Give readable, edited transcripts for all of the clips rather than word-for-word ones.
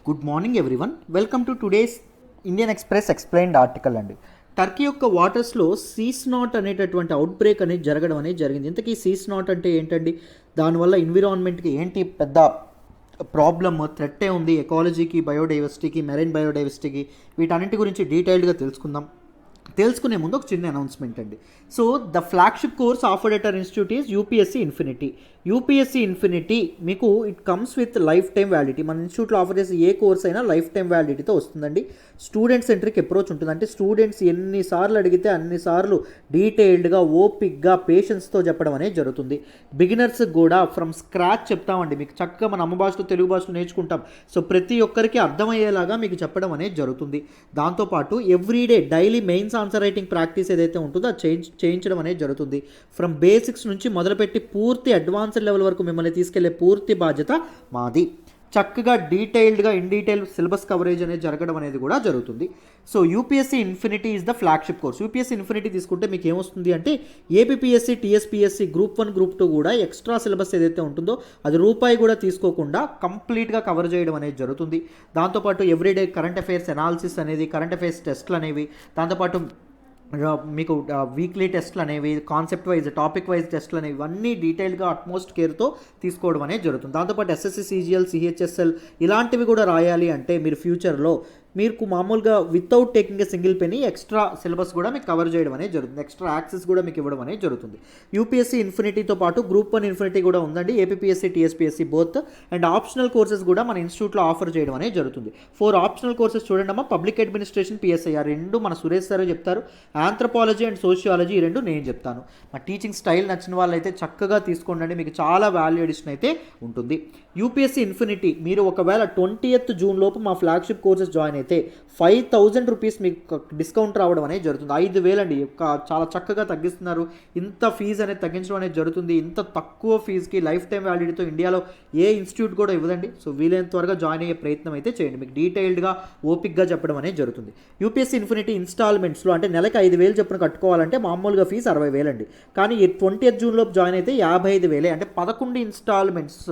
Good morning everyone, welcome to today's Indian express explained article అండి. Turkey యొక్క వాటర్స్లో Cs not అనేటటువంటి out break అనేది జరగడం అనేది జరిగింది. ఇంతకీ సీస్ నాట్ అంటే ఏంటండి? దానివల్ల ఎన్విరాన్మెంట్కి ఏంటి పెద్ద ప్రాబ్లమ్, థ్రెట్టే ఉంది ఎకాలజీకి, బయోడైవర్సిటీకి, మెరైన్ బయోడైవర్సిటీకి, వీటన్నింటి గురించి డీటెయిల్డ్గా తెలుసుకుందాం. తెలుసుకునే ముందు ఒక చిన్న అనౌన్స్మెంట్ అండి. So the flagship course offered at our institute is UPSC infinity. UPSC infinity మీకు it comes with lifetime validity. మన ఇన్స్టిట్యూట్లో ఆఫర్ చేసే ఏ కోర్స్ అయినా లైఫ్ టైం వ్యాలిడిటీతో వస్తుందండి. స్టూడెంట్ సెంట్రిక్ అప్రోచ్ ఉంటుంది. అంటే స్టూడెంట్స్ ఎన్నిసార్లు అడిగితే అన్నిసార్లు డీటెయిల్డ్గా, ఓపిక్గా, పేషెన్స్తో చెప్పడం అనేది జరుగుతుంది. బిగినర్స్ కూడా ఫ్రమ్ స్క్రాచ్ చెప్తామండి. మీకు చక్కగా మన అమ్మ భాషలో, తెలుగు భాషలో నేర్చుకుంటాం. సో ప్రతి ఒక్కరికి అర్థమయ్యేలాగా మీకు చెప్పడం అనేది జరుగుతుంది. దాంతోపాటు everyday daily mains answer writing practice ఏదైతే ఉంటుందో అది చేయించడం అనేది జరుగుతుంది. ఫ్రమ్ బేసిక్స్ నుంచి మొదలుపెట్టి పూర్తి అడ్వాన్స్డ్ లెవెల్ వరకు మిమ్మల్ని తీసుకెళ్లే పూర్తి బాధ్యత మాది. చక్కగా డీటెయిల్డ్గా ఇన్ డీటెయిల్ సిలబస్ కవరేజ్ అనేది జరగడం అనేది కూడా జరుగుతుంది. So UPSC infinity is the flagship course. UPSC infinity తీసుకుంటే మీకు ఏమొస్తుంది అంటే ఏపీపీఎస్సీ, టీఎస్పీఎస్సీ, గ్రూప్ 1, గ్రూప్ 2 కూడా ఎక్స్ట్రా సిలబస్ ఏదైతే ఉంటుందో అది రూపాయి కూడా తీసుకోకుండా కంప్లీట్గా కవర్ చేయడం అనేది జరుగుతుంది. దాంతోపాటు ఎవ్రీడే కరెంట్ అఫైర్స్ అనాలిసిస్ అనేది, కరెంట్ అఫైర్స్ టెస్ట్లు అనేవి, దాంతోపాటు మీకు వీక్లీ టెస్ట్లు అనేవి, కాన్సెప్ట్ వైజ్, టాపిక్ వైజ్ టెస్ట్లు అనేవి ఇవన్నీ డీటెయిల్గా అట్మోస్ట్ కేర్తో తీసుకోవడం అనేది జరుగుతుంది. దాంతోపాటు ఎస్ఎస్సి, సిజిఎల్, సిహెచ్ఎస్ఎల్ ఇలాంటివి కూడా రాయాలి అంటే మీరు ఫ్యూచర్లో మీకు మామూలుగా without taking a single penny extra syllabus కూడా మీకు కవర్ చేయడం అనేది జరుగుతుంది. ఎక్స్ట్రా యాక్సెస్ కూడా మీకు ఇవ్వడం అనేది జరుగుతుంది. యూపీఎస్సీ ఇన్ఫినిటీతో పాటు గ్రూప్ 1 ఇన్ఫినిటీ కూడా ఉందండి. APPSC, TSPSC both. And optional courses కూడా మన ఇన్స్టిట్యూట్లో ఆఫర్ చేయడం అనేది జరుగుతుంది. 4 ఆప్షనల్ కోర్సెస్ చూడండి అమ్మా. పబ్లిక్ అడ్మినిస్ట్రేషన్, పిఎస్ఐ రెండు మన సురేష్ సార్ చెప్తారు. ఆంథ్రపాలజీ అండ్ సోషియాలజీ ఈ రెండు నేను చెప్తాను. మా టీచింగ్ స్టైల్ నచ్చిన వాళ్ళైతే చక్కగా తీసుకోండి, మీకు చాలా వాల్యూ అడిషన్ అయితే ఉంటుంది. యూపీఎస్సీ ఇన్ఫినిటీ మీరు ఒకవేళ 20th జూన్ లోపు మా ఫ్లాగ్షిప్ కోర్సెస్ జాయిన్ అయితే 5,000 రూపీస్ మీకు డిస్కౌంట్ రావడం అనేది జరుగుతుంది. 5,000 అండి, చాలా చక్కగా తగ్గిస్తున్నారు. ఇంత ఫీజు అనేది తగ్గించడం అనేది జరుగుతుంది. ఇంత తక్కువ ఫీజుకి లైఫ్ టైం వ్యాలిడిటీతో ఇండియాలో ఏ ఇన్స్టిట్యూట్ కూడా ఇవ్వదండి. సో వీలైనంత త్వరగా జాయిన్ అయ్యే ప్రయత్నం అయితే చేయండి. మీకు డీటెయిల్డ్గా, ఓపిక్గా చెప్పడం అనేది జరుగుతుంది. యూపీఎస్సీ ఇన్ఫినిటీ ఇన్స్టాల్మెంట్స్లో అంటే నెలకి 5,000 చొప్పున కట్టుకోవాలంటే మామూలుగా ఫీజు 60,000 అండి. కానీ 20th జూన్ లోపు జాయిన్ అయితే 55,000, అంటే 11 ఇన్స్టాల్మెంట్స్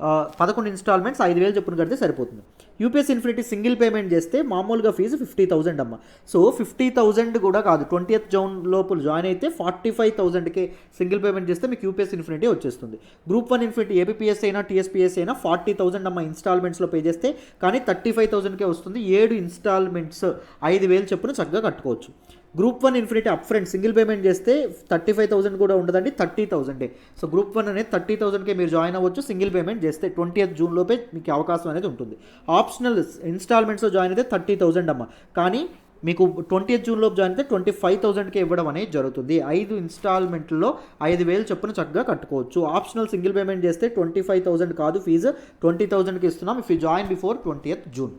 5,000 చొప్పున కడితే సరిపోతుంది. యూపీఎస్సీ ఇన్ఫినిటీ సింగిల్ పేమెంట్ చేస్తే మామూలుగా ఫీజు 50,000 అమ్మ. సో 50,000 కూడా కాదు, 20th జూన్ లోపల జాయిన్ అయితే 45,000కే సింగిల్ పేమెంట్ చేస్తే మీకు యూపీఎస్సీ ఇన్ఫినిటీ వచ్చేస్తుంది. గ్రూప్ 1 ఇన్ఫినిటీ ఏపీఎస్సీ అయినా, టీఎస్పీఎస్సీ అయినా 40,000 అమ్మ ఇన్స్టాల్మెంట్స్లో పే చేస్తే, కానీ 35,000కే వస్తుంది. 7 ఇన్స్టాల్మెంట్స్ 5,000 చొప్పున చక్కగా కట్టుకోవచ్చు. Group 1 infinity up front single payment చేస్తే 35,000 కూడా ఉండదండి, 30,000. సో గ్రూప్ 1 అనేది 30,000కే మీరు జాయిన్ అవ్వచ్చు సింగిల్ పేమెంట్ చేస్తే. 20th జూన్ లోపే మీకు అవకాశం అనేది ఉంటుంది. ఆప్షనల్ ఇన్స్టాల్మెంట్స్లో జాయిన్ అయితే 30,000 అమ్మ, కానీ మీకు 20th జూన్ లోపు జాయిన్ అయితే 25,000కే ఇవ్వడం అనేది జరుగుతుంది. 5 ఇన్స్టాల్మెంట్లో 5,000 చొప్పున చక్కగా కట్టుకోవచ్చు. ఆప్షనల్ సింగిల్ పేమెంట్ చేస్తే 25,000 కాదు ఫీజు, 20,000కి ఇస్తున్నాం if you join before 20th June.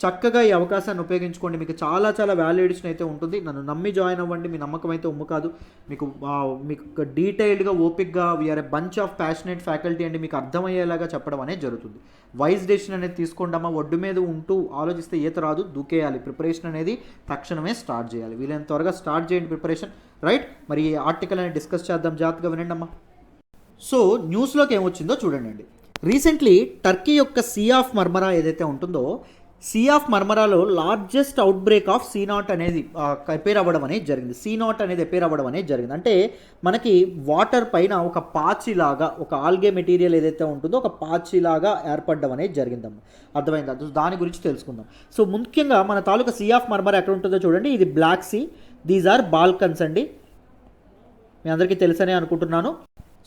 చక్కగా ఈ అవకాశాన్ని ఉపయోగించుకోండి. మీకు చాలా చాలా వాల్యూ ఎడిషన్ అయితే ఉంటుంది. నన్ను నమ్మి జాయిన్ అవ్వండి. మీ నమ్మకం అయితే ఉమ్ము కాదు. మీకు డీటెయిల్డ్గా, ఓపిక్గా, we are a bunch of passionate faculty అండి. మీకు అర్థమయ్యేలాగా చెప్పడం అనేది జరుగుతుంది. వైజ్ డెసిషన్ అనేది తీసుకోండమ్మా. ఒడ్డు మీద ఉంటూ ఆలోచిస్తే ఈత రాదు, దూకేయాలి. ప్రిపరేషన్ అనేది తక్షణమే స్టార్ట్ చేయాలి. వీలైనంత త్వరగా స్టార్ట్ చేయండి ప్రిపరేషన్, రైట్? మరి ఈ ఆర్టికల్ అనేది డిస్కస్ చేద్దాం, జాగ్రత్తగా వినండి అమ్మా. సో న్యూస్లోకి ఏమొచ్చిందో చూడండి. రీసెంట్లీ టర్కీ యొక్క సీ ఆఫ్ మర్మరా ఏదైతే ఉంటుందో, సీ ఆఫ్ మర్మరాలో largest outbreak of sea snot అనేది అపేర్ అవ్వడం అనేది జరిగింది. సీ నాట్ అనేది అపేర్ అవ్వడం అనేది జరిగింది. అంటే మనకి వాటర్ పైన ఒక పాచిలాగా, ఒక ఆల్గే మెటీరియల్ ఏదైతే ఉంటుందో ఒక పాచిలాగా ఏర్పడడం అనేది జరిగిందమ్మా. అర్థమైందా? దాని గురించి తెలుసుకుందాం. సో ముఖ్యంగా మన తాలూకా సీ ఆఫ్ మర్మరా ఎక్కడ ఉంటుందో చూడండి. ఇది Black Sea, these are Balkans అండి. మీ అందరికీ తెలుసనే అనుకుంటున్నాను.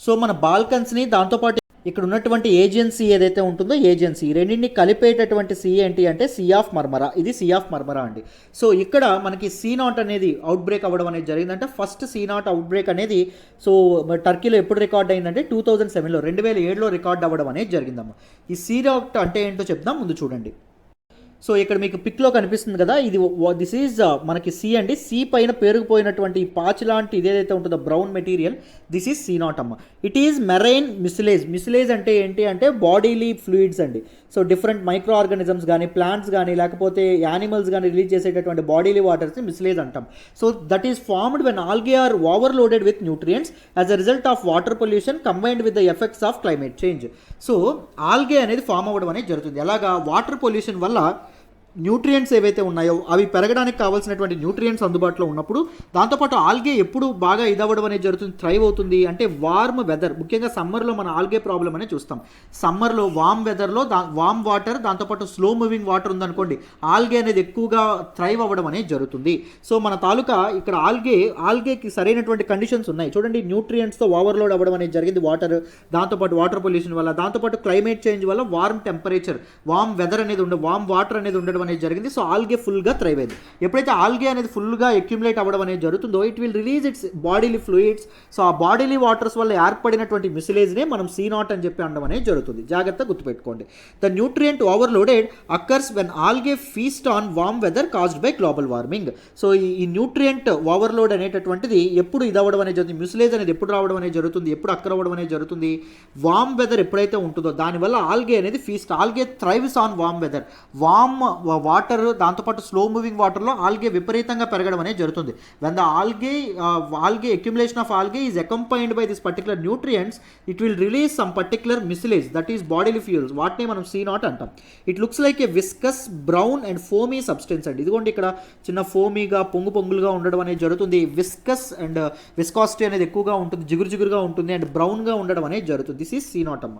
సో మన బాల్కన్స్ని, దాంతోపాటు ఇక్కడ ఉన్నటువంటి ఏజెన్సీ ఏదైతే ఉంటుందో ఏజెన్సీ, రెండింటిని కలిపేటటువంటి సీ ఏంటి అంటే సీ ఆఫ్ మర్మరా. ఇది సీ ఆఫ్ మర్మరా అండి. సో ఇక్కడ మనకి సీ నాట్ అనేది అవుట్ బ్రేక్ అవ్వడం అనేది జరిగిందంటే, first sea snot outbreak అనేది సో టర్కీలో ఎప్పుడు రికార్డ్ అయిందంటే 2007లో, 2007లో రికార్డ్ అవ్వడం అనేది జరిగిందమ్మా. ఈ సీ నాట్ అంటే ఏంటో చెప్దాం, ముందు చూడండి. సో ఇక్కడ మీకు పిక్లో కనిపిస్తుంది కదా, ఇది దిస్ ఈజ్ మనకి సీ అండి. సీ పైన పేరుకుపోయినటువంటి ఈ పాచ్ లాంటి ఇదేదైతే ఉంటుందో brown material, this is sea not అమ్మ. It is marine mucilage. Mucilage అంటే ఏంటి అంటే బాడీలీ ఫ్లూయిడ్స్ అండి. సో డిఫరెంట్ మైక్రో ఆర్గానిజమ్స్ కానీ ప్లాంట్స్ కానీ లేకపోతే యానిమల్స్ కానీ రిలీజ్ చేసేటటువంటి బాడీలీ వాటర్స్ని మిస్లేజ్ అంటాం. So that is formed when algae are overloaded with nutrients as a result of water pollution combined with the effects of climate change. So algae అనేది form అవ్వడం అనేది జరుగుతుంది. ఎలాగా? వాటర్ పొల్యూషన్ వల్ల nutrients ఏవైతే ఉన్నాయో అవి పెరగడానికి కావాల్సినటువంటి న్యూట్రియంట్స్ అందుబాటులో ఉన్నప్పుడు, దాంతోపాటు ఆల్గే ఎప్పుడు బాగా ఇదవ్వడం అనేది జరుగుతుంది, థ్రైవ్ అవుతుంది అంటే వార్మ్ వెదర్. ముఖ్యంగా సమ్మర్లో మన ఆల్గే ప్రాబ్లం అనేది చూస్తాం. సమ్మర్లో వామ్ వెదర్లో వామ్ వాటర్, దాంతోపాటు స్లో మూవింగ్ వాటర్ ఉందనుకోండి, ఆల్గే అనేది ఎక్కువగా థ్రైవ్ అవ్వడం అనేది జరుగుతుంది. సో మన తాలూకా ఇక్కడ ఆల్గేకి సరైనటువంటి కండిషన్స్ ఉన్నాయి. చూడండి, న్యూట్రియంట్స్తో ఓవర్లోడ్ అవ్వడం అనేది జరిగింది వాటర్, దాంతోపాటు వాటర్ పొల్యూషన్ వల్ల, దాంతోపాటు క్లైమేట్ చేంజ్ వల్ల వార్మ్ టెంపరేచర్, వామ్ వెదర్ అనేది వామ్ వాటర్ అనేది ఉండడం అనేది జరిగింది. సో ఆల్గే ఫుల్గా థ్రైవ్ అయింది. ఎప్పుడైతే ఆల్గే అనేది ఫుల్గా అక్యుములేట్ అవ్వడం అనేది జరుగుతుందో, it will release it's bodily fluids. So ఆ బాడీలీ వాటర్స్ వల్ల ఏర్పడినటువంటి మిసిలేజ్నే మనం C0 అని చెప్పి అనడం అనేది జరుగుతుంది. జాగ్రత్తగా గుర్తుపెట్టుకోండి. The nutrient overloaded occurs when algae feast on warm weather caused by global warming. So ఈ న్యూట్రియంట్ ఓవర్లోడ్ అనేటటువంటిది ఎప్పుడు ఇదవ్వడం అనేది జరుగుతుంది, మిసిలేజ్ అనేది ఎప్పుడు రావడం అనేది జరుగుతుంది, ఎప్పుడు అక్కర్ అవ్వడం అనేది జరుగుతుంది, వామ్ వెదర్ ఎప్పుడైతే ఉంటుందో దానివల్ల ఆల్గే అనేది feast, algae thrives on warm weather. Warm water, దాంతోపాటు స్లో మూవింగ్ వాటర్లో ఆల్గే విపరీతంగా పెరగడం అనేది జరుగుతుంది. When the algae accumulation of algae is accompanied by this particular nutrients, it will release some particular mucilage, that is bodily fuels. వాటిని మనం C0 అంటాం. It looks like a viscous brown and foamy substance అండి. ఇదిగోండి ఇక్కడ చిన్న ఫోమీగా పొంగులుగా ఉండడం అనేది జరుగుతుంది. విస్కస్ అండ్ విస్కాసిటీ అనేది ఎక్కువగా ఉంటుంది, జిగురుగా ఉంటుంది, అండ్ బ్రౌన్గా ఉండడం అనేది జరుగుతుంది. దిస్ ఈజ్ C0 అమ్మ.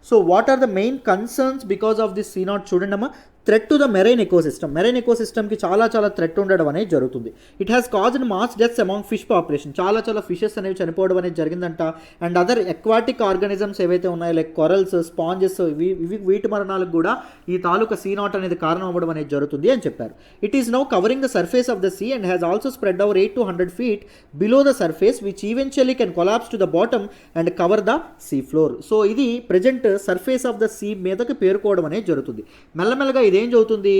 So what are the main concerns because of this C0? చూడండి అమ్మా, threat to the marine ecosystem. Marine ఎకోసిస్టమ్కి చాలా థ్రెట్ ఉండడం అనేది జరుగుతుంది. It has caused mass deaths among fish population. చాలా ఫిషెస్ అనేవి చనిపోవడం అనేది జరిగిందంట. అండ్ అదర్ ఎక్వాటిక్ ఆర్గానిజమ్స్ ఏవైతే ఉన్నాయో లైక్ కొరల్స్, స్పాంజెస్, వీటి మరణాలకు కూడా ఈ తాలూకా C0 అనేది కారణం అవ్వడం అనేది జరుగుతుంది అని చెప్పారు. It is now covering the surface of the sea and has also spread over 8 to 100 feet below the surface which eventually can collapse to the bottom and cover the sea floor. So ఇది present surface of the sea మీదకి పేరుకోవడం అనేది జరుగుతుంది. మెల్లమెల్లగా ఇదేం చదువుతుంది,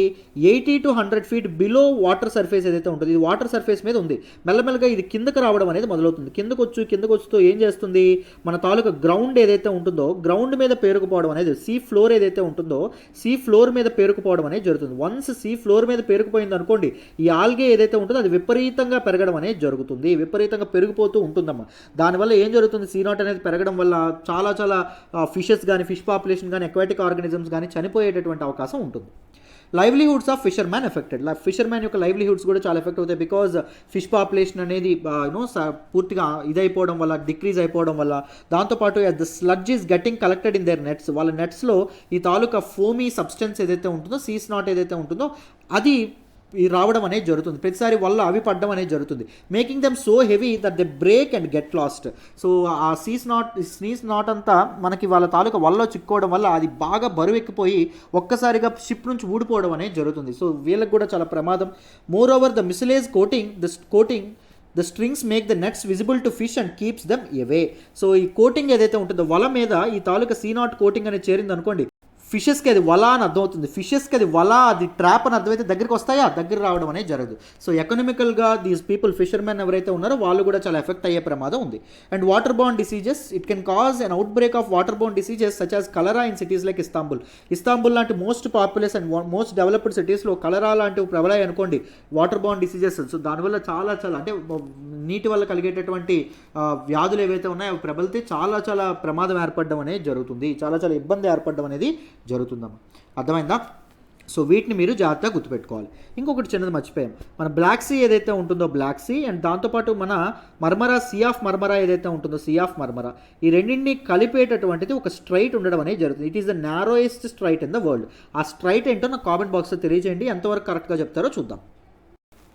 80 to 100 feet below water surface ఏదైతే ఉంటుంది, ఇది వాటర్ సర్ఫేస్ మీద ఉంది. మెల్లమెల్లగా ఇది కిందకు రావడం అనేది మొదలవుతుంది. కిందకు వచ్చుతూ ఏం చేస్తుంది, మన తాలూకా గ్రౌండ్ ఏదైతే ఉంటుందో గ్రౌండ్ మీద పేరుకుపోవడం అనేది, సీ ఫ్లోర్ ఏదైతే ఉంటుందో సీ ఫ్లోర్ మీద పేరుకుపోవడం అనేది జరుగుతుంది. వన్స్ సీ ఫ్లోర్ మీద పేరుకుపోయింది అనుకోండి, ఈ ఆల్గే ఏదైతే ఉంటుందో అది విపరీతంగా పెరగడం అనేది జరుగుతుంది. విపరీతంగా పెరిగిపోతూ ఉంటుందమ్మా. దానివల్ల ఏం జరుగుతుంది, C0 అనేది పెరగడం వల్ల చాలా ఫిషెస్ కానీ, ఫిష్ పాపులేషన్ కానీ, అక్వాటిక్ ఆర్గానిజమ్స్ కానీ చనిపోయేటటువంటి అవకాశం ఉంటుంది. Livelihoods of fisherman affected. Fisherman యొక్క లైవ్లీహుడ్స్ కూడా చాలా ఎఫెక్ట్ అవుతాయి. బికాజ్ ఫిష్ పాపులేషన్ అనేది పూర్తిగా ఇదైపోవడం వల్ల, డిక్రీజ్ అయిపోవడం వల్ల, దాంతోపాటు the sludge is getting collected in there nets. వాళ్ళ నెట్స్లో ఈ తాలూకా ఫోమీ సబ్స్టెన్స్ ఏదైతే ఉంటుందో, C0 ఏదైతే ఉంటుందో అది రావడం అనేది జరుగుతుంది. ప్రతిసారి వల్ల అవి పడడం అనేది జరుగుతుంది. Making them so heavy that they break and get lost. So ఆ C0 అంతా మనకి వాళ్ళ తాలూకా వల్ల చిక్కుకోవడం వల్ల అది బాగా బరువు ఎక్కిపోయి ఒక్కసారిగా షిప్ నుంచి ఊడిపోవడం అనేది జరుగుతుంది. సో వీళ్ళకి కూడా చాలా ప్రమాదం. Moreover the mucilage coating the strings make the nets visible to fish and keeps them away. So ఈ కోటింగ్ ఏదైతే ఉంటుందో వల మీద ఈ తాలూకా C0 కోటింగ్ అనేది చేరింది అనుకోండి, ఫిషెస్కి అది వల అని అర్థమవుతుంది. ఫిషెస్కి అది వల, అది ట్రాప్ అని అర్థమైతే దగ్గరికి వస్తాయా, దగ్గర రావడం అనేది జరగదు. సో ఎకనామికల్గా దీస్ పీపుల్, ఫిషర్మెన్ ఎవరైతే ఉన్నారో వాళ్ళు కూడా చాలా ఎఫెక్ట్ అయ్యే ప్రమాదం ఉంది. And water borne diseases, it can cause an outbreak of water borne diseases such as cholera in cities like Istanbul లాంటి most populous and most developed సిటీస్లో కలరా లాంటివి ప్రబలాయి అనుకోండి, వాటర్ బోర్న్ డిసీజెస్. సో దానివల్ల చాలా అంటే నీటి వల్ల కలిగేటటువంటి వ్యాధులు ఏవైతే ఉన్నాయో అవి ప్రబలితే చాలా ప్రమాదం ఏర్పడడం అనేది జరుగుతుంది. చాలా ఇబ్బంది ఏర్పడడం అనేది జరుగుతుందమ్మా. అర్థమైందా? సో వీటిని మీరు జాగ్రత్తగా గుర్తుపెట్టుకోవాలి. ఇంకొకటి చిన్నది మర్చిపోయాం, మన బ్లాక్ సీ ఏదైతే ఉంటుందో బ్లాక్ సీ అండ్ దాంతోపాటు మన మర్మరా, సీ ఆఫ్ మర్మరా ఏదైతే ఉంటుందో సీ ఆఫ్ మర్మరా, ఈ రెండింటిని కలిపేటటువంటిది ఒక స్ట్రైట్ ఉండడం అనేది జరుగుతుంది. It is the narrowest strait in the world. ఆ స్ట్రైట్ ఏంటో నాకు కామెంట్ బాక్స్లో తెలియజేయండి, ఎంతవరకు కరెక్ట్గా చెప్తారో చూద్దాం.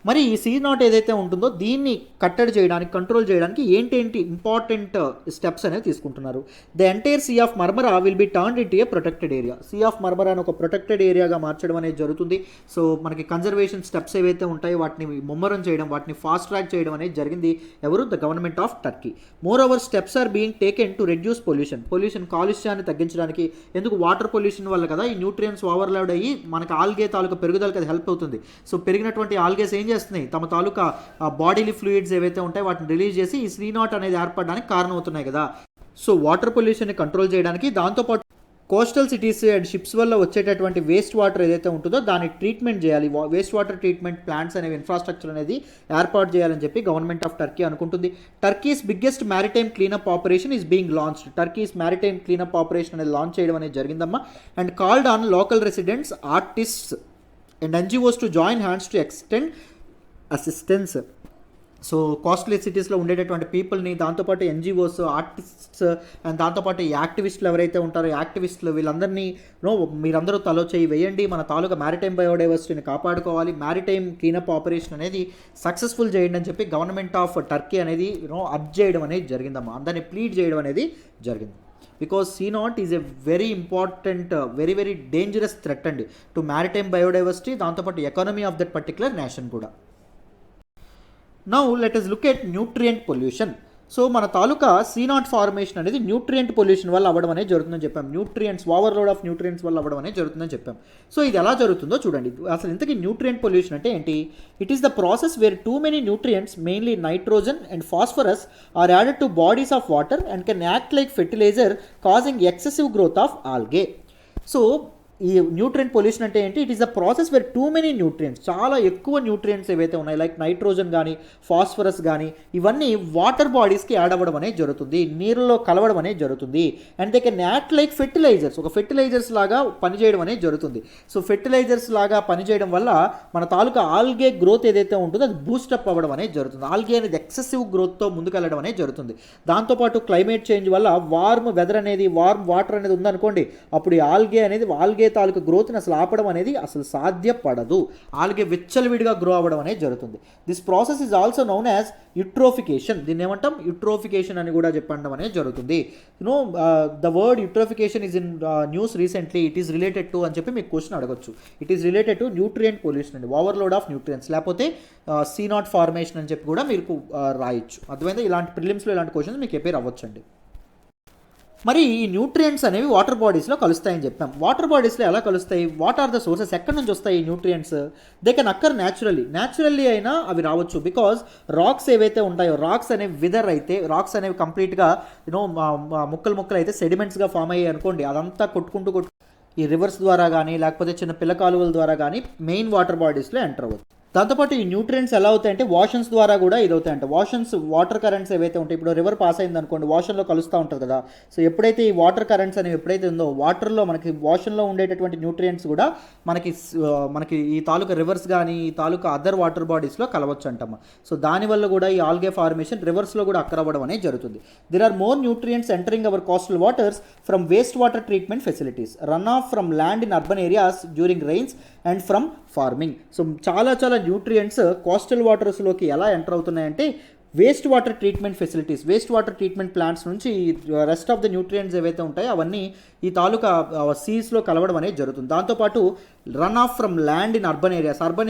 మరి ఈ C0 ఏదైతే ఉంటుందో దీన్ని కట్టడి చేయడానికి, కంట్రోల్ చేయడానికి ఏంటి ఇంపార్టెంట్ స్టెప్స్ అనేవి తీసుకుంటున్నారు. The entire sea of Marmara will be turned into a protected area. Sea of మర్మరాని ఒక ప్రొటెక్టెడ్ ఏరియాగా మార్చడం అనేది జరుగుతుంది. సో మనకి కన్జర్వేషన్ స్టెప్స్ ఏవైతే ఉంటాయో వాటిని ముమ్మరం చేయడం, వాటిని ఫాస్ట్ ట్రాక్ చేయడం అనేది జరిగింది. ఎవరు? The government of Turkey. Moreover steps are being taken to reduce pollution కాలుష్యాన్ని తగ్గించడానికి. ఎందుకు? వాటర్ పొల్యూషన్ వల్ల కదా ఈ న్యూట్రియన్స్ ఓవర్లోడ్ అయ్యి మనకి ఆల్గే తాలూకా పెరుగుదలకు అది హెల్ప్ అవుతుంది. సో పెరిగినటువంటి ఆల్గేస్ ఏం చేస్తున్నాయి, తమ తాలూకా బాడీలీ ఫ్లూయిడ్స్ ఏవైతే ఉంటాయో వాటిని రిలీజ్ చేసి ఈ C0 అనేది ఏర్పడడానికి కారణం అవుతున్నాయి కదా. సో వాటర్ పొల్యూషన్ని కంట్రోల్ చేయడానికి, దాంతోపాటు కోస్టల్ సిటీస్ అండ్ షిప్స్ వల్ల వచ్చేటటువంటి వేస్ట్ వాటర్ ఏదైతే ఉంటుందో దాన్ని ట్రీట్మెంట్ చేయాలి, వేస్ట్ వాటర్ ట్రీట్మెంట్ ప్లాంట్స్ అనేవి ఇన్ఫ్రాస్ట్రక్చర్ అనేది ఏర్పాటు చేయాలని చెప్పి గవర్నమెంట్ ఆఫ్ టర్కీ అనుకుంటుంది. Turkeys biggest maritime cleanup operation is being launched. Turkeys maritime cleanup operation అనేది లాంచ్ చేయడం అనేది జరిగిందమ్మా. And called on local residents, artists and NGOs to join hands to extend assistance. So costly సిటీస్లో ఉండేటటువంటి పీపుల్ని, దాంతోపాటు NGOs, artists and దాంతోపాటు యాక్టివిస్టులు ఎవరైతే ఉంటారో యాక్టివిస్టులు వీళ్ళందరినీ మీరందరూ తలో చేయి వేయండి, మన తాలూకా మ్యారిటైమ్ బయోడైవర్సిటీని కాపాడుకోవాలి, మ్యారిటైమ్ క్లీనప్ ఆపరేషన్ అనేది సక్సెస్ఫుల్ చేయండి అని చెప్పి గవర్నమెంట్ ఆఫ్ టర్కీ అనేది అర్జ్ చేయడం అనేది జరిగిందమ్మా, అందరినీ ప్లీడ్ చేయడం అనేది జరిగింది. Because C0 is a very important, very very dangerous threat అండి టు మ్యారిటైమ్ బయోడైవర్సిటీ, దాంతోపాటు economy of that particular nation కూడా. Now let us look at nutrient pollution. So మన తాలూకా C0 ఫార్మేషన్ అనేది న్యూట్రియంట్ పొల్యూషన్ వల్ల అవ్వడం అనేది జరుగుతుందని చెప్పాం. న్యూట్రియంట్స్, ఓవర్లోడ్ ఆఫ్ న్యూట్రియంట్స్ వల్ల అవ్వడం అనేది జరుగుతుందని చెప్పాం. సో ఇది ఎలా జరుగుతుందో చూడండి. అసలు ఇంతకీ న్యూట్రియంట్ పొల్యూషన్ అంటే ఏంటి? It is the process where too many nutrients, mainly nitrogen and phosphorus, are added to bodies of water and can act like fertiliser causing excessive growth of algae. So ఈ nutrient pollution అంటే ఏంటి? It is the process where too many nutrients, చాలా ఎక్కువ nutrients ఏవైతే ఉన్నాయి like nitrogen కానీ phosphorus కానీ ఇవన్నీ వాటర్ బాడీస్కి యాడ్ అవ్వడం అనేది జరుగుతుంది, నీళ్ళలో కలవడం అనేది జరుగుతుంది. And they can act like fertilizers, ఒక ఫెర్టిలైజర్స్ లాగా పనిచేయడం అనేది జరుగుతుంది. సో ఫెర్టిలైజర్స్ లాగా పనిచేయడం వల్ల మన తాలూకా ఆల్గే గ్రోత్ ఏదైతే ఉంటుందో అది బూస్టప్ అవ్వడం అనేది జరుగుతుంది. ఆల్గే అనేది ఎక్సెసివ్ గ్రోత్తో ముందుకెళ్ళడం అనేది జరుగుతుంది. దాంతోపాటు క్లైమేట్ చేంజ్ వల్ల వార్మ్ వెదర్ అనేది, వార్మ్ వాటర్ అనేది ఉందనుకోండి, అప్పుడు ఈ ఆల్గే తాలూకు గ్రోత్ని అసలు ఆపడం అనేది అసలు సాధ్యపడదు. ఆల్గే విచ్చలవిడిగా గ్రో అవ్వడం అనేది జరుగుతుంది. This process is also known as eutrophication. దీన్ని ఏమంటాం? యుట్రోఫికేషన్ అని కూడా చెప్పడం అనేది జరుగుతుంది. The word eutrophication is in news recently. It is related to అని చెప్పి మీకు క్వశ్చన్ అడగచ్చు. It is related to nutrient pollution అండి, ఓవర్లోడ్ ఆఫ్ న్యూట్రియంట్స్, లేకపోతే C0 ఫార్మేషన్ అని చెప్పి కూడా మీకు రాయొచ్చు. అర్థమైందా? ఇలాంటి ప్రిలిమ్స్లో ఇలాంటి క్వశ్చన్స్ మీకు ఎపేర్ అవ్వచ్చు అండి. మరి ఈ న్యూట్రియంట్స్ అనేవి వాటర్ బాడీస్లో కలుస్తాయని చెప్పాం. వాటర్ బాడీస్లో ఎలా కలుస్తాయి? What are the sources? ఎక్కడి నుంచి వస్తాయి ఈ nutrients? They can occur naturally అయినా అవి రావచ్చు. బికాజ్ రాక్స్ ఏవైతే ఉంటాయో, రాక్స్ అనేవి విదర్ అయితే, రాక్స్ అనేవి కంప్లీట్గా ముక్కలు అయితే సెడిమెంట్స్గా ఫామ్ అయ్యాయి అనుకోండి, అదంతా కొట్టుకుంటూ ఈ రివర్స్ ద్వారా కానీ లేకపోతే చిన్న పిల్ల కాలువల ద్వారా కానీ మెయిన్ వాటర్ బాడీస్లో ఎంటర్ అవ్వచ్చు. దాంతోపాటు ఈ న్యూట్రియంట్స్ ఎలా అవుతాయంటే వాషన్స్ ద్వారా కూడా ఇది అవుతాయంట. వాషన్స్, వాటర్ కరెంట్స్ ఏవైతే ఉంటాయి, ఇప్పుడు రివర్ పాస్ అయింది అనుకోండి, వాషన్లో కలుస్తూ ఉంటుంది కదా. సో ఎప్పుడైతే ఈ వాటర్ కరెంట్స్ అనేవి ఎప్పుడైతే ఉందో, వాటర్లో మనకి వాషన్లో ఉండేటటువంటి న్యూట్రియంట్స్ కూడా మనకి ఈ తాలూకా రివర్స్ కానీ ఈ తాలూకా అదర్ వాటర్ బాడీస్లో కలవచ్చు అంటమ్మా. సో దానివల్ల కూడా ఈ ఆల్గే ఫార్మేషన్ రివర్స్లో కూడా అక్కర్ అవ్వడం అనేది జరుగుతుంది. There are more nutrients entering our coastal waters from waste water treatment facilities, run off from land in urban areas during rains and from farming. So చాలా న్యూట్రియంట్స్ కోస్టల్ వాటర్స్లోకి ఎలా ఎంటర్ అవుతున్నాయంటే waste water treatment facilities, waste water treatment plants నుంచి rest of the nutrients ఏవైతే ఉంటాయో అవన్నీ ఈ తాలూకా సీస్లో కలవడం అనేది జరుగుతుంది. దాంతోపాటు run off from land in urban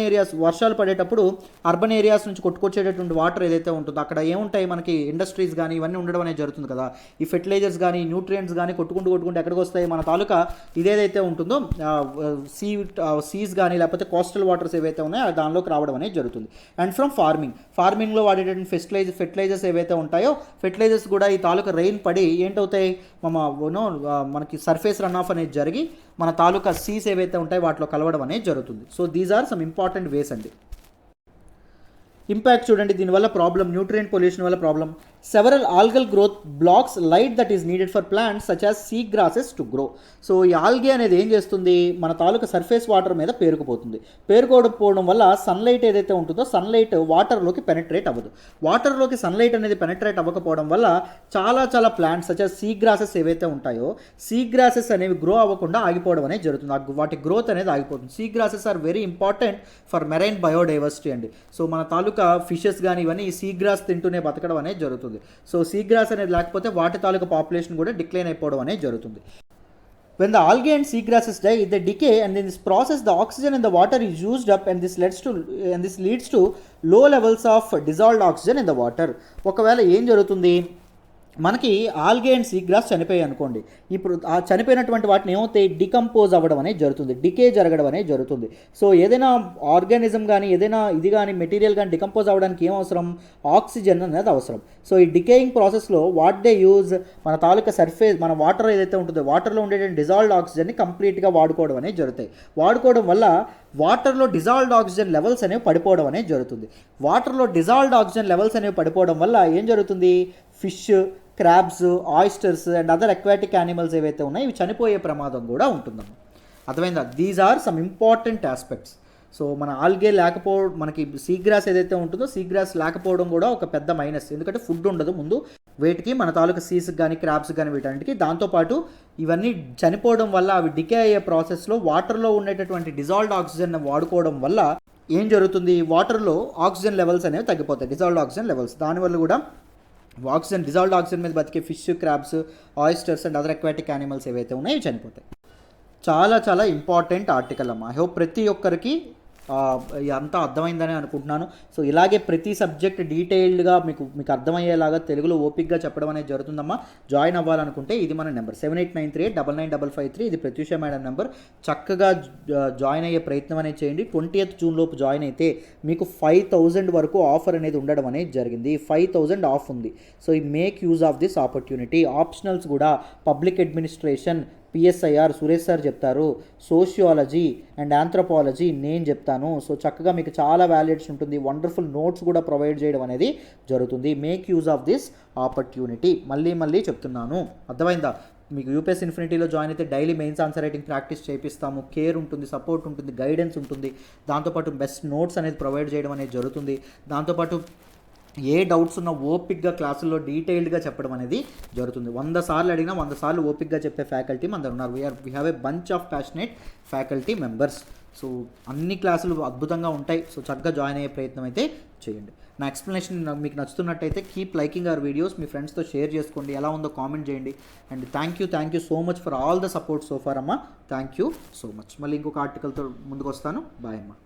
areas, వర్షాలు పడేటప్పుడు అర్బన్ ఏరియాస్ నుంచి కొట్టుకొచ్చేటటువంటి వాటర్ ఏదైతే ఉంటుందో అక్కడ ఏముంటాయి, మనకి ఇండస్ట్రీస్ కానీ ఇవన్నీ ఉండడం అనేది జరుగుతుంది కదా. ఈ ఫెర్టిలైజర్స్ కానీ న్యూట్రియంట్స్ కానీ కొట్టుకుంటూ ఎక్కడికి వస్తాయి? మన తాలూకా ఇదేదైతే ఉంటుందో సీస్ కానీ లేకపోతే కోస్టల్ వాటర్స్ ఏవైతే ఉన్నాయో దానిలోకి రావడం అనేది జరుగుతుంది. అండ్ ఫ్రమ్ ఫార్మింగ్లో వాడేటటువంటి ఫెర్టిలైజర్స్ ఏవైతే ఉంటాయో ఫెర్టిలైజర్స్ కూడా ఈ తాలూకా రెయిన్ పడి ఏంటవుతాయి, మనకి సర్ఫేస్ రన్ ఆఫ్ అనేది జరిగి మన తాలూకా సీస్ ఏవైతే ఉంటాయో వాటిలో కలవడం అనేది జరుగుతుంది. So these are some important ways అండి. ఇంపాక్ట్ చూడండి, దీనివల్ల ప్రాబ్లం, న్యూట్రియంట్ పొల్యూషన్ వల్ల problem. Several algal growth blocks light that is needed for plants such as sea grasses to grow. So ఈ ఆల్గే అనేది ఏం చేస్తుంది, మన తాలూకా సర్ఫేస్ వాటర్ మీద పేరుకోవడం వల్ల సన్లైట్ ఏదైతే ఉంటుందో సన్లైట్ వాటర్లోకి పెనట్రేట్ అవ్వదు. వాటర్లోకి సన్లైట్ అనేది పెనట్రేట్ అవ్వకపోవడం వల్ల చాలా plants such as sea grasses ఏవైతే ఉంటాయో సీ గ్రాసెస్ అనేవి గ్రో అవ్వకుండా ఆగిపోవడం అనేది జరుగుతుంది. వాటి గ్రోత్ అనేది ఆగిపోతుంది. Sea grasses are very important for marine biodiversity అండి. సో మన తాలూకా ఫిషెస్ కానీ ఇవన్నీ ఈ సీ గ్రాస్ తింటూనే బతకడం అనేది జరుగుతుంది. సో సీ గ్రాస్ అనేది లేకపోతే వాటి తాలూకా పాపులేషన్ కూడా డిక్లైన్ అయిపోవడం అనేది జరుగుతుంది. When the algae and seagrasses die, they decay, and in this process the oxygen in the water is used up, and this leads to low levels of dissolved oxygen in the water. ఒకవేళ ఏం జరుగుతుంది, మనకి algae and seagrass చనిపోయాయి అనుకోండి. ఇప్పుడు ఆ చనిపోయినటువంటి వాటిని ఏమవుతాయి, డికంపోజ్ అవ్వడం అనేది జరుగుతుంది, డికే జరగడం అనేది జరుగుతుంది. సో ఏదైనా ఆర్గానిజం కానీ ఏదైనా ఇది కానీ మెటీరియల్ కానీ డికంపోజ్ అవ్వడానికి ఏం అవసరం, ఆక్సిజన్ అనేది అవసరం. సో ఈ డికేయింగ్ ప్రాసెస్లో వాట్ దే యూజ్, మన తాలూకా సర్ఫేస్, మన వాటర్ ఏదైతే ఉంటుందో వాటర్లో ఉండే డిజాల్వ్డ్ ఆక్సిజన్ని కంప్లీట్గా వాడుకోవడం అనేది జరుగుతాయి. వాడుకోవడం వల్ల వాటర్లో డిజాల్వ్డ్ ఆక్సిజన్ లెవెల్స్ అనేవి పడిపోవడం అనేది జరుగుతుంది. వాటర్లో డిజాల్వ్డ్ ఆక్సిజన్ లెవెల్స్ అనేవి పడిపోవడం వల్ల ఏం జరుగుతుంది, fish, crabs, oysters and other aquatic animals ఏవైతే ఉన్నాయో ఇవి చనిపోయే ప్రమాదం కూడా ఉంటుందమ్మా. అర్థమైందా? These are some important aspects. So మన ఆల్గే లేకపోవడం, మనకి సీగ్రాస్ ఏదైతే ఉంటుందో సీగ్రాస్ లేకపోవడం కూడా ఒక పెద్ద మైనస్. ఎందుకంటే ఫుడ్ ఉండదు ముందు వేటికి, మన తాలూకా సీస్కి కానీ క్రాబ్స్ కానీ వీటన్నిటికి. దాంతోపాటు ఇవన్నీ చనిపోవడం వల్ల అవి డికే అయ్యే ప్రాసెస్లో వాటర్లో ఉండేటటువంటి డిజాల్వ్డ్ ఆక్సిజన్ వాడుకోవడం వల్ల ఏం జరుగుతుంది, వాటర్లో ఆక్సిజన్ లెవెల్స్ అనేవి తగ్గిపోతాయి, డిజాల్వ్డ్ ఆక్సిజన్ లెవెల్స్. దానివల్ల కూడా ఆక్సిజన్, డిజాల్వ్డ్ ఆక్సిజన్ మీద బతికే fish, crabs, oysters and other aquatic animals ఏవైతే ఉన్నాయో ఇవి చనిపోతాయి. చాలా చాలా ఇంపార్టెంట్ ఆర్టికల్ అమ్మా. ఐ హోప్ ప్రతి ఒక్కరికి అంతా అర్థమైందని అనుకుంటున్నాను. సో ఇలాగే ప్రతి సబ్జెక్ట్ డీటెయిల్డ్గా మీకు అర్థమయ్యేలాగా తెలుగులో ఓపిక్గా చెప్పడం అనేది జరుగుతుందమ్మా. జాయిన్ అవ్వాలనుకుంటే ఇది మన నెంబర్ 7893899553. ఇది ప్రత్యూష మేడం నెంబర్. చక్కగా జాయిన్ అయ్యే ప్రయత్నం అనేది చేయండి. 20th జూన్ లోపు జాయిన్ అయితే మీకు 5000 వరకు ఆఫర్ అనేది ఉండడం అనేది జరిగింది. 5000 ఆఫ్ ఉంది. సో ఈ make use of this opportunity. Optionals కూడా public administration, PSIR Suresh sir చెప్తారు, సోషియాలజీ అండ్ ఆంథ్రోపాలజీ నేను చెప్తాను. సో చక్కగా మీకు చాలా వాల్యుయేషన్ ఉంటుంది. వండర్ఫుల్ నోట్స్ కూడా ప్రొవైడ్ చేయడం అనేది జరుగుతుంది. Make use of this opportunity. మళ్ళీ చెప్తున్నాను, అర్థమైందా? మీకు యూపీఎస్ ఇన్ఫినిటీలో జాయిన్ అయితే daily mains answer writing practice చేపిస్తాము. కేర్ ఉంటుంది, సపోర్ట్ ఉంటుంది, గైడెన్స్ ఉంటుంది. దాంతోపాటు బెస్ట్ నోట్స్ అనేది ప్రొవైడ్ చేయడం అనేది జరుగుతుంది. దాంతోపాటు ఏ డౌట్స్ ఉన్నా ఓపిక్గా క్లాసుల్లో డీటెయిల్డ్గా చెప్పడం అనేది జరుగుతుంది. 100 సార్లు అడిగినా 100 సార్లు ఓపిక్గా చెప్పే ఫ్యాకల్టీ మన దగ్గర ఉన్నారు. We have a bunch of passionate faculty members. So అన్ని క్లాసులు అద్భుతంగా ఉంటాయి. సో చక్కగా జాయిన్ అయ్యే ప్రయత్నం అయితే చేయండి. నా ఎక్స్ప్లెనేషన్ మీకు నచ్చుతున్నట్టయితే కీప్ లైకింగ్ అవర్ వీడియోస్, మీ ఫ్రెండ్స్తో షేర్ చేసుకోండి, ఎలా ఉందో కామెంట్ చేయండి. And thank you so much for all the support so far అమ్మా. Thank you so much. మళ్ళీ ఇంకొక ఆర్టికల్తో ముందుకు వస్తాను. బాయ్ అమ్మా.